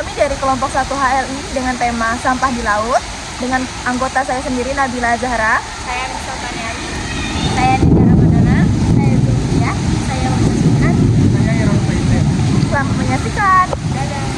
kami dari kelompok 1 HLI dengan tema sampah di laut dengan anggota saya sendiri Nabila Zahra, Saya Misal Taniari. saya Nida Ramadana, Saya Zulfia. saya Wajasminan. Saya Irwan Faizal. Selamat menyaksikan. Dadah.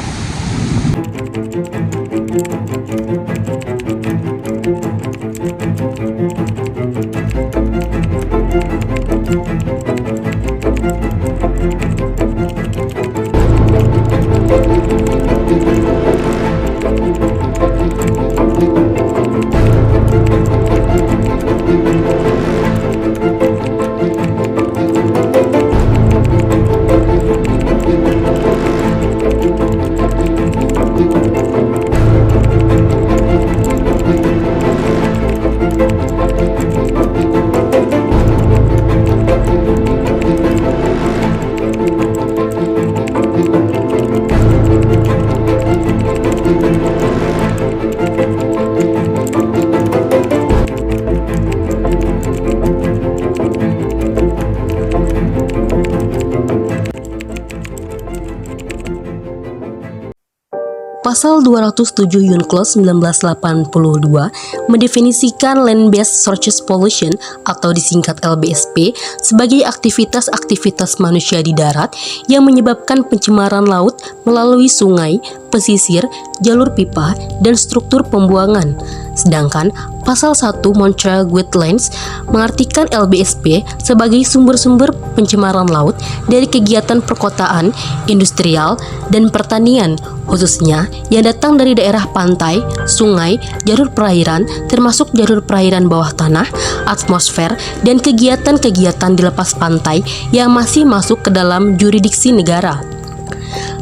Pasal 207 Unclos 1982 mendefinisikan Land-Based Surface Pollution atau disingkat LBSP sebagai aktivitas-aktivitas manusia di darat yang menyebabkan pencemaran laut melalui sungai, pesisir, jalur pipa, dan struktur pembuangan. Sedangkan Pasal 1 Montreal Wetlands mengartikan LBSP sebagai sumber-sumber pencemaran laut dari kegiatan perkotaan, industrial, dan pertanian, khususnya yang datang dari daerah pantai, sungai, jalur perairan, termasuk jalur perairan bawah tanah, atmosfer, dan kegiatan-kegiatan di lepas pantai yang masih masuk ke dalam jurisdiksi negara.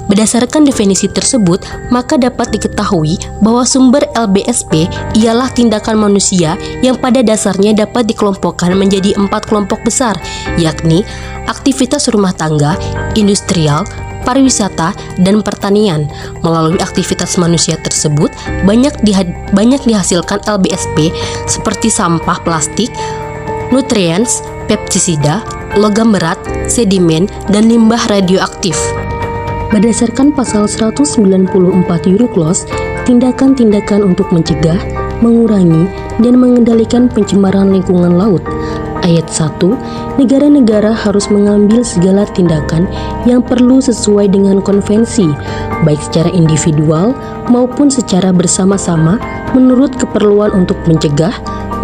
Berdasarkan definisi tersebut, maka dapat diketahui bahwa sumber LBSP ialah tindakan manusia yang pada dasarnya dapat dikelompokkan menjadi 4 kelompok besar, yakni aktivitas rumah tangga, industrial, pariwisata, dan pertanian. Melalui aktivitas manusia tersebut, banyak dihasilkan LBSP seperti sampah plastik, nutriens, pestisida, logam berat, sedimen, dan limbah radioaktif. Berdasarkan pasal 194 Unclos, tindakan-tindakan untuk mencegah, mengurangi, dan mengendalikan pencemaran lingkungan laut. Ayat 1, negara-negara harus mengambil segala tindakan yang perlu sesuai dengan konvensi, baik secara individual maupun secara bersama-sama menurut keperluan untuk mencegah,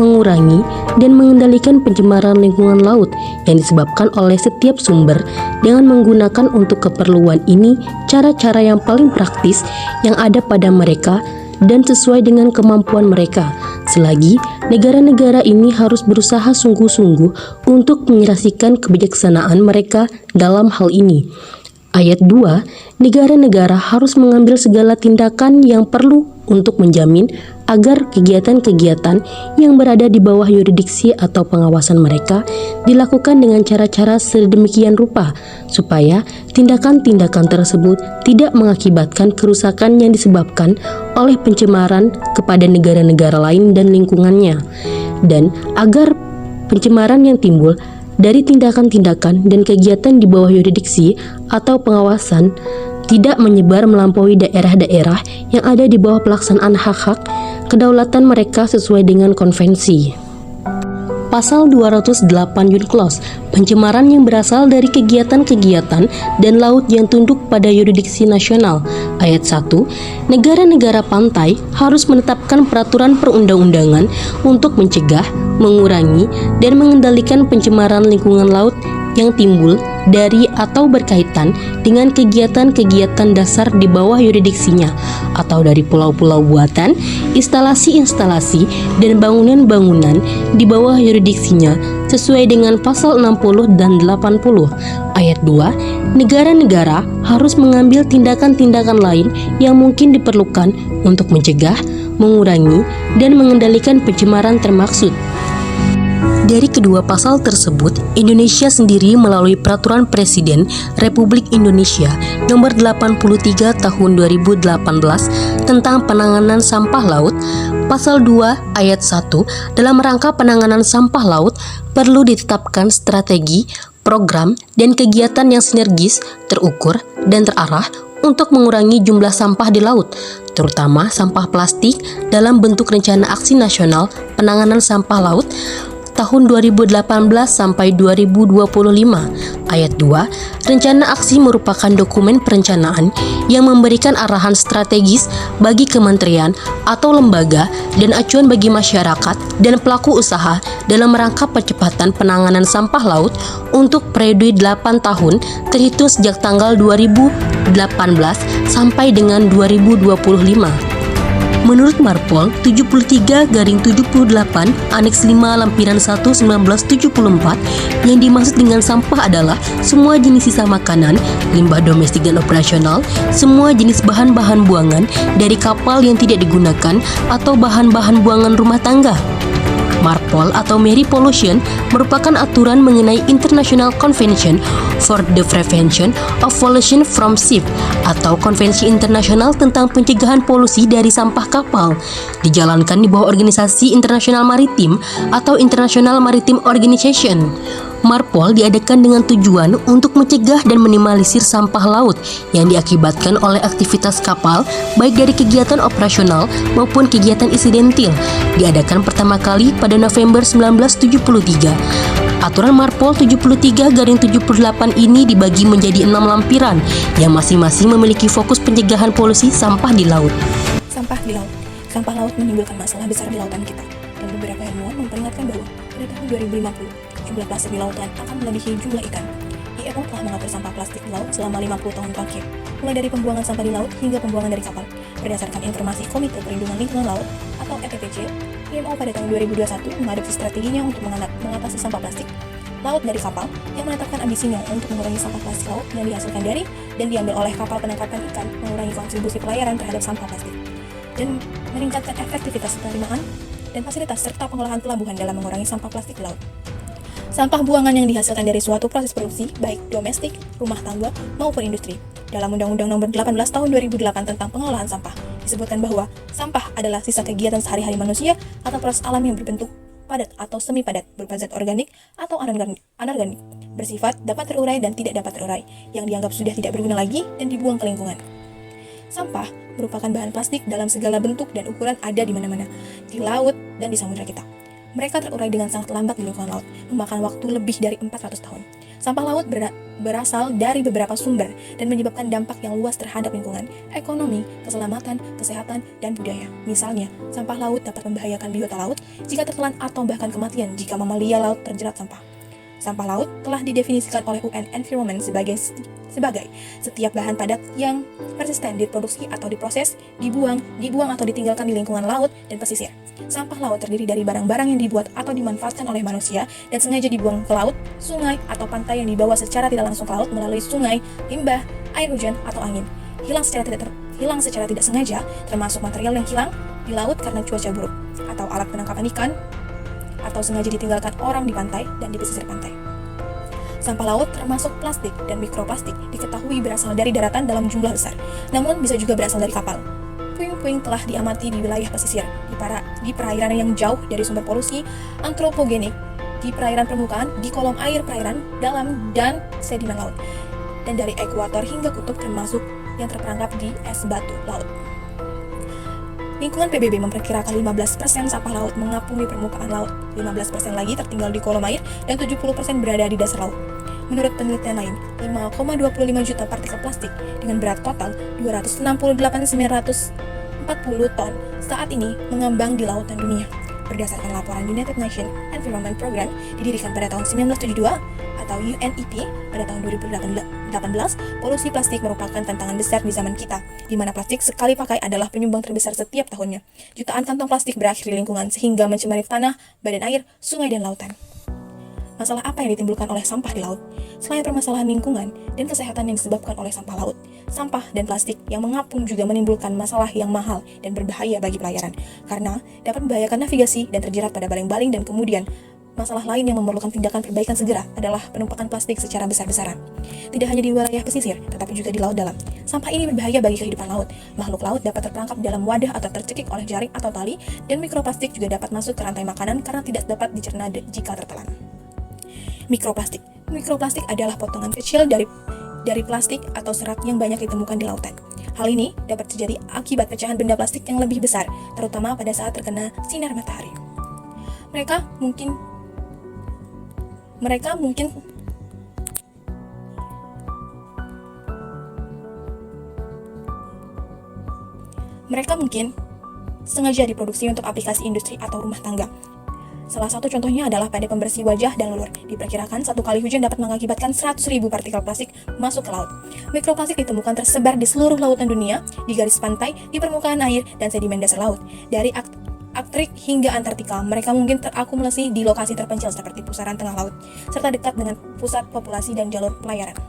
mengurangi, dan mengendalikan pencemaran lingkungan laut yang disebabkan oleh setiap sumber dengan menggunakan untuk keperluan ini cara-cara yang paling praktis yang ada pada mereka dan sesuai dengan kemampuan mereka, selagi negara-negara ini harus berusaha sungguh-sungguh untuk menyelesaikan kebijaksanaan mereka dalam hal ini. Ayat 2, negara-negara harus mengambil segala tindakan yang perlu untuk menjamin agar kegiatan-kegiatan yang berada di bawah yurisdiksi atau pengawasan mereka dilakukan dengan cara-cara sedemikian rupa supaya tindakan-tindakan tersebut tidak mengakibatkan kerusakan yang disebabkan oleh pencemaran kepada negara-negara lain dan lingkungannya, dan agar pencemaran yang timbul dari tindakan-tindakan dan kegiatan di bawah yurisdiksi atau pengawasan tidak menyebar melampaui daerah-daerah yang ada di bawah pelaksanaan hak-hak kedaulatan mereka sesuai dengan konvensi. Pasal 208 Unclos, pencemaran yang berasal dari kegiatan-kegiatan dan laut yang tunduk pada yurisdiksi nasional. Ayat 1, negara-negara pantai harus menetapkan peraturan perundang-undangan untuk mencegah, mengurangi, dan mengendalikan pencemaran lingkungan laut yang timbul dari atau berkaitan dengan kegiatan-kegiatan dasar di bawah yurisdiksinya atau dari pulau-pulau buatan, instalasi-instalasi, dan bangunan-bangunan di bawah yurisdiksinya sesuai dengan pasal 60 dan 80. Ayat 2, negara-negara harus mengambil tindakan-tindakan lain yang mungkin diperlukan untuk mencegah, mengurangi, dan mengendalikan pencemaran termaksud. Dari kedua pasal tersebut, Indonesia sendiri melalui Peraturan Presiden Republik Indonesia Nomor 83 Tahun 2018 tentang penanganan sampah laut, Pasal 2 Ayat 1, dalam rangka penanganan sampah laut perlu ditetapkan strategi, program, dan kegiatan yang sinergis, terukur, dan terarah untuk mengurangi jumlah sampah di laut, terutama sampah plastik dalam bentuk Rencana Aksi Nasional Penanganan Sampah Laut tahun 2018 sampai 2025. Ayat 2, rencana aksi merupakan dokumen perencanaan yang memberikan arahan strategis bagi kementerian atau lembaga dan acuan bagi masyarakat dan pelaku usaha dalam rangka percepatan penanganan sampah laut untuk periode 8 tahun terhitung sejak tanggal 2018 sampai dengan 2025. Menurut Marpol 73/78 Aneks 5 Lampiran 1 1974, yang dimaksud dengan sampah adalah semua jenis sisa makanan, limbah domestik dan operasional, semua jenis bahan-bahan buangan dari kapal yang tidak digunakan atau bahan-bahan buangan rumah tangga. Marpol atau Marine Pollution merupakan aturan mengenai International Convention for the Prevention of Pollution from Ships atau Konvensi Internasional tentang Pencegahan Polusi dari Sampah Kapal, dijalankan di bawah Organisasi Internasional Maritim atau International Maritime Organization. Marpol diadakan dengan tujuan untuk mencegah dan minimalisir sampah laut yang diakibatkan oleh aktivitas kapal, baik dari kegiatan operasional maupun kegiatan insidentil. Diadakan pertama kali pada November 1973. Aturan Marpol 73/78 ini dibagi menjadi 6 lampiran yang masing-masing memiliki fokus pencegahan polusi sampah di laut. Sampah di laut. Sampah laut menimbulkan masalah besar di lautan kita, dan beberapa ilmuwan memperingatkan bahwa pada tahun 2050 jumlah plastik di lautan akan melebihi jumlah ikan. IMO telah mengatur sampah plastik di laut selama 50 tahun terakhir, mulai dari pembuangan sampah di laut hingga pembuangan dari kapal. Berdasarkan informasi Komite Perlindungan Lingkungan Laut atau EPPC, IMO pada tahun 2021 mengadopsi strateginya untuk mengatasi sampah plastik laut dari kapal, yang menetapkan ambisinya untuk mengurangi sampah plastik laut yang dihasilkan dari dan diambil oleh kapal penangkapan ikan, mengurangi kontribusi pelayaran terhadap sampah plastik, dan meningkatkan efektivitas penerimaan dan fasilitas serta pengolahan pelabuhan dalam mengurangi sampah plastik di laut. Sampah buangan yang dihasilkan dari suatu proses produksi, baik domestik, rumah tangga, maupun industri. Dalam Undang-Undang Nomor 18 Tahun 2008 tentang Pengelolaan Sampah, disebutkan bahwa sampah adalah sisa kegiatan sehari-hari manusia atau proses alam yang berbentuk padat atau semi padat, berupa zat organik atau anorganik, bersifat dapat terurai dan tidak dapat terurai, yang dianggap sudah tidak berguna lagi dan dibuang ke lingkungan. Sampah merupakan bahan plastik dalam segala bentuk dan ukuran ada di mana-mana, di laut dan di samudera kita. Mereka terurai dengan sangat lambat di lingkungan laut, memakan waktu lebih dari 400 tahun. Sampah laut berasal dari beberapa sumber dan menyebabkan dampak yang luas terhadap lingkungan, ekonomi, keselamatan, kesehatan, dan budaya. Misalnya, sampah laut dapat membahayakan biota laut jika tertelan atau bahkan kematian jika mamalia laut terjerat sampah. Sampah laut telah didefinisikan oleh UN Environment sebagai setiap bahan padat yang persisten diproduksi atau diproses, dibuang atau ditinggalkan di lingkungan laut dan pesisir. Sampah laut terdiri dari barang-barang yang dibuat atau dimanfaatkan oleh manusia dan sengaja dibuang ke laut, sungai, atau pantai yang dibawa secara tidak langsung ke laut melalui sungai, limbah, air hujan, atau angin. Hilang secara tidak sengaja, termasuk material yang hilang di laut karena cuaca buruk, atau alat penangkapan ikan, atau sengaja ditinggalkan orang di pantai dan di pesisir pantai. Sampah laut termasuk plastik dan mikroplastik diketahui berasal dari daratan dalam jumlah besar, namun bisa juga berasal dari kapal. Puing-puing telah diamati di wilayah pesisir, di perairan yang jauh dari sumber polusi antropogenik, di perairan permukaan, di kolom air perairan dalam dan sedimen laut, dan dari ekuator hingga kutub termasuk yang terperangkap di es batu laut. Lingkungan PBB memperkirakan 15% sampah laut mengapung di permukaan laut, 15% lagi tertinggal di kolom air, dan 70% berada di dasar laut. Menurut penelitian lain, 5,25 juta partikel plastik dengan berat total 268.940 ton saat ini mengambang di lautan dunia. Berdasarkan laporan United Nations Environment Program didirikan pada tahun 1972 atau UNEP pada tahun 2018, polusi plastik merupakan tantangan besar di zaman kita, di mana plastik sekali pakai adalah penyumbang terbesar setiap tahunnya. Jutaan kantong plastik berakhir di lingkungan sehingga mencemari tanah, badan air, sungai, dan lautan. Masalah apa yang ditimbulkan oleh sampah di laut? Selain permasalahan lingkungan dan kesehatan yang disebabkan oleh sampah laut, sampah dan plastik yang mengapung juga menimbulkan masalah yang mahal dan berbahaya bagi pelayaran, karena dapat membahayakan navigasi dan terjerat pada baling-baling. Dan kemudian, masalah lain yang memerlukan tindakan perbaikan segera adalah penumpukan plastik secara besar-besaran. Tidak hanya di wilayah pesisir, tetapi juga di laut dalam. Sampah ini berbahaya bagi kehidupan laut. Makhluk laut dapat terperangkap dalam wadah atau tercekik oleh jaring atau tali, dan mikroplastik juga dapat masuk ke rantai makanan karena tidak dapat dicerna jika tertelan. Mikroplastik adalah potongan kecil dari dari plastik atau serat yang banyak ditemukan di lautan. Hal ini dapat terjadi akibat pecahan benda plastik yang lebih besar, terutama pada saat terkena sinar matahari. Mereka mungkin sengaja diproduksi untuk aplikasi industri atau rumah tangga. Salah satu contohnya adalah pada pembersih wajah dan leluhur. Diperkirakan satu kali hujan dapat mengakibatkan 100.000 partikel plastik masuk ke laut. Mikroplastik ditemukan tersebar di seluruh lautan dunia, di garis pantai, di permukaan air, dan sedimen dasar laut. Dari Arktik hingga Antartika, mereka mungkin terakumulasi di lokasi terpencil seperti pusaran tengah laut, serta dekat dengan pusat populasi dan jalur pelayaran.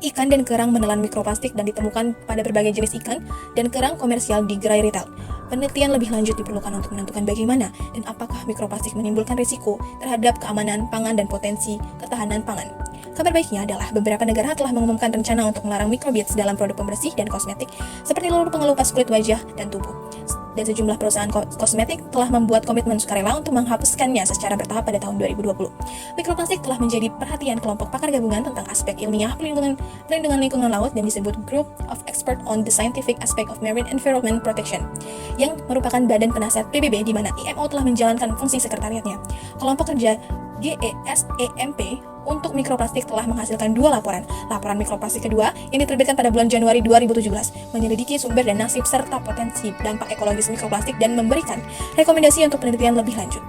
Ikan dan kerang menelan mikroplastik dan ditemukan pada berbagai jenis ikan dan kerang komersial di gerai retail. Penelitian lebih lanjut diperlukan untuk menentukan bagaimana dan apakah mikroplastik menimbulkan risiko terhadap keamanan pangan dan potensi ketahanan pangan. Kabar baiknya adalah beberapa negara telah mengumumkan rencana untuk melarang microbeads dalam produk pembersih dan kosmetik seperti leluhur pengelupas kulit wajah dan tubuh. Dan sejumlah perusahaan kosmetik telah membuat komitmen sukarela untuk menghapuskannya secara bertahap pada tahun 2020. Mikroplastik telah menjadi perhatian kelompok pakar gabungan tentang aspek ilmiah perlindungan lingkungan laut dan disebut Group of Expert on the Scientific Aspect of Marine Environment Protection, yang merupakan badan penasihat PBB di mana IMO telah menjalankan fungsi sekretariatnya. Kelompok kerja GESEMP untuk mikroplastik telah menghasilkan 2 laporan. Laporan mikroplastik kedua yang diterbitkan pada bulan Januari 2017 menyelidiki sumber dan nasib serta potensi dampak ekologis mikroplastik dan memberikan rekomendasi untuk penelitian lebih lanjut.